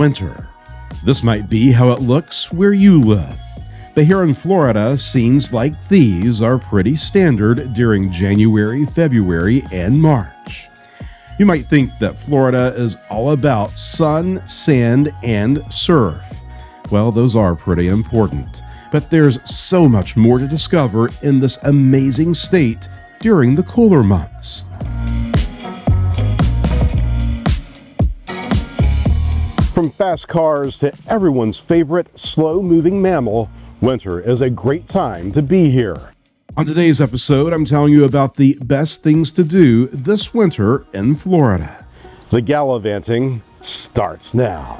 winter. This might be how it looks where you live. But here in Florida, scenes like these are pretty standard during January, February, and March. You might think that Florida is all about sun, sand, and surf. Well, those are pretty important. But there's so much more to discover in this amazing state during the cooler months. From fast cars to everyone's favorite slow-moving mammal, winter is a great time to be here. On today's episode, I'm telling you about the best things to do this winter in Florida. The gallivanting starts now.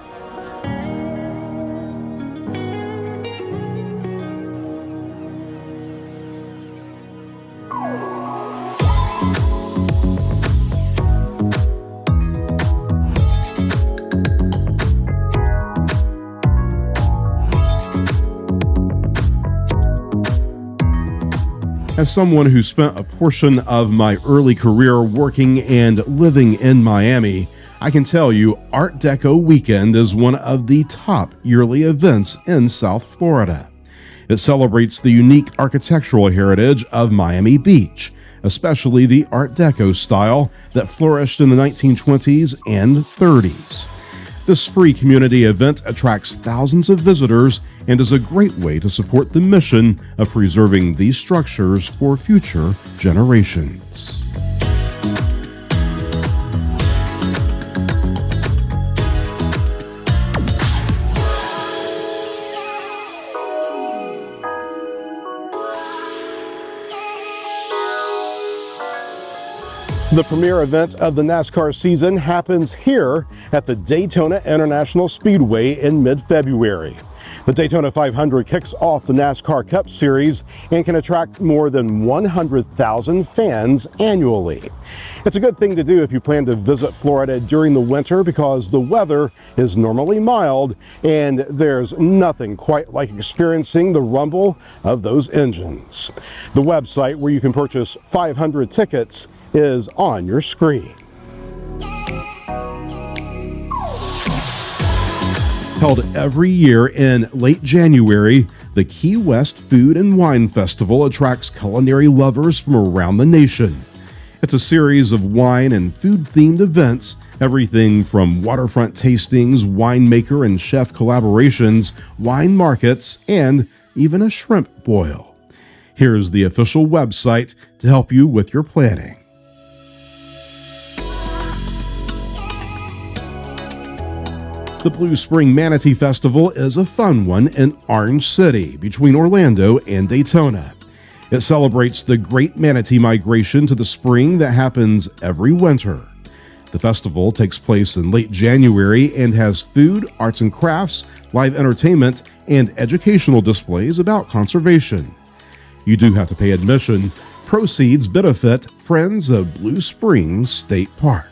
As someone who spent a portion of my early career working and living in Miami, I can tell you Art Deco Weekend is one of the top yearly events in South Florida. It celebrates the unique architectural heritage of Miami Beach, especially the Art Deco style that flourished in the 1920s and 30s. This free community event attracts thousands of visitors and is a great way to support the mission of preserving these structures for future generations. The premier event of the NASCAR season happens here at the Daytona International Speedway in mid-February. The Daytona 500 kicks off the NASCAR Cup Series and can attract more than 100,000 fans annually. It's a good thing to do if you plan to visit Florida during the winter because the weather is normally mild and there's nothing quite like experiencing the rumble of those engines. The website where you can purchase 500 tickets is on your screen. Held every year in late January, the Key West Food and Wine Festival attracts culinary lovers from around the nation. It's a series of wine and food-themed events, everything from waterfront tastings, winemaker and chef collaborations, wine markets, and even a shrimp boil. Here's the official website to help you with your planning. The Blue Spring Manatee Festival is a fun one in Orange City, between Orlando and Daytona. It celebrates the great manatee migration to the spring that happens every winter. The festival takes place in late January and has food, arts and crafts, live entertainment, and educational displays about conservation. You do have to pay admission. Proceeds benefit Friends of Blue Springs State Park.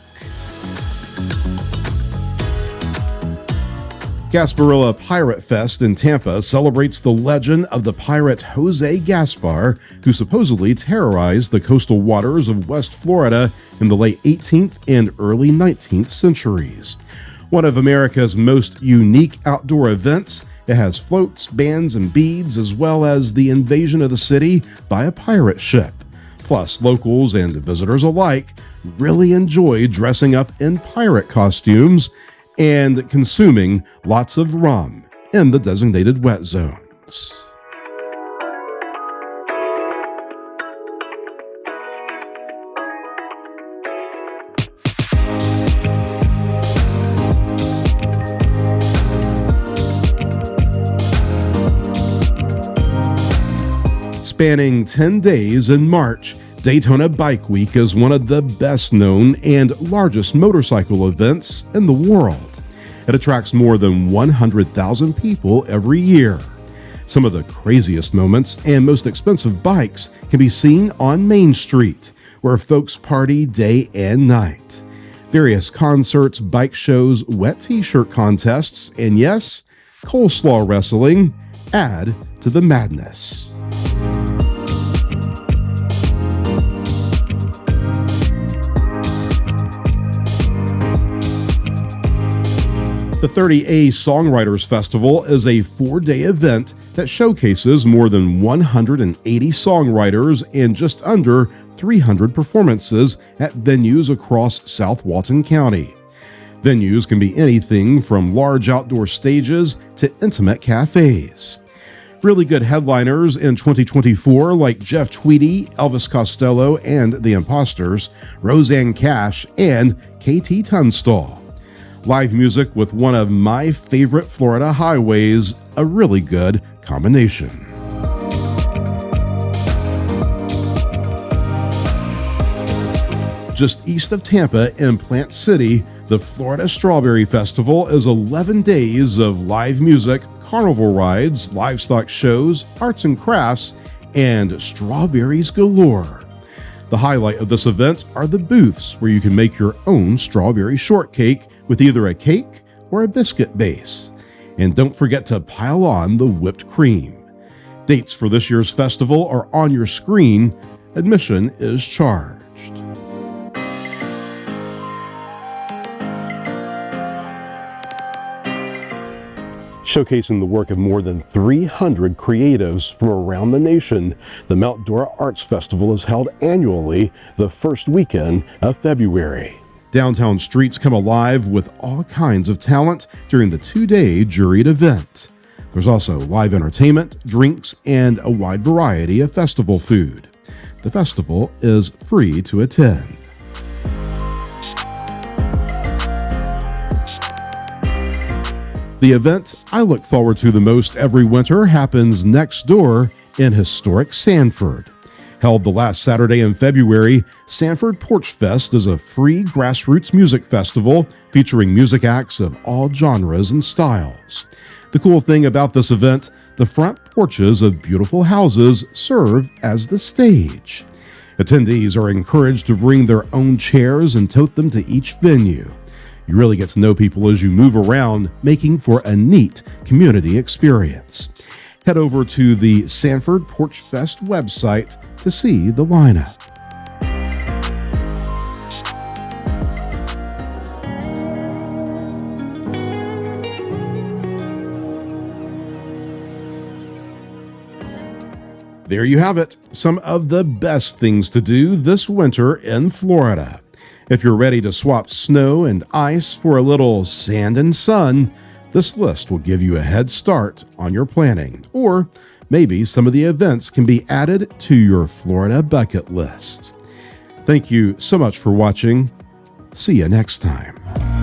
Gasparilla Pirate Fest in Tampa celebrates the legend of the pirate Jose Gaspar, who supposedly terrorized the coastal waters of West Florida in the late 18th and early 19th centuries. One of America's most unique outdoor events, it has floats, bands, and beads, as well as the invasion of the city by a pirate ship. Plus, locals and visitors alike really enjoy dressing up in pirate costumes and consuming lots of rum in the designated wet zones. Spanning 10 days in March, Daytona Bike Week is one of the best known and largest motorcycle events in the world. It attracts more than 100,000 people every year. Some of the craziest moments and most expensive bikes can be seen on Main Street, where folks party day and night. Various concerts, bike shows, wet t-shirt contests, and yes, coleslaw wrestling add to the madness. The 30A Songwriters Festival is a 4-day event that showcases more than 180 songwriters and just under 300 performances at venues across South Walton County. Venues can be anything from large outdoor stages to intimate cafes. Really good headliners in 2024 like Jeff Tweedy, Elvis Costello and the Imposters, Roseanne Cash, and KT Tunstall. Live music with one of my favorite Florida highways, a really good combination. Just east of Tampa in Plant City, the Florida Strawberry Festival is 11 days of live music, carnival rides, livestock shows, arts and crafts, and strawberries galore. The highlight of this event are the booths where you can make your own strawberry shortcake with either a cake or a biscuit base. And don't forget to pile on the whipped cream. Dates for this year's festival are on your screen. Admission is charged. Showcasing the work of more than 300 creatives from around the nation, the Mount Dora Arts Festival is held annually the first weekend of February. Downtown streets come alive with all kinds of talent during the 2-day juried event. There's also live entertainment, drinks, and a wide variety of festival food. The festival is free to attend. The event I look forward to the most every winter happens next door in historic Sanford. Held the last Saturday in February, Sanford Porch Fest is a free grassroots music festival featuring music acts of all genres and styles. The cool thing about this event, the front porches of beautiful houses serve as the stage. Attendees are encouraged to bring their own chairs and tote them to each venue. You really get to know people as you move around, making for a neat community experience. Head over to the Sanford Porch Fest website to see the lineup. There you have it, some of the best things to do this winter in Florida. If you're ready to swap snow and ice for a little sand and sun, this list will give you a head start on your planning. Or maybe some of the events can be added to your Florida bucket list. Thank you so much for watching. See you next time.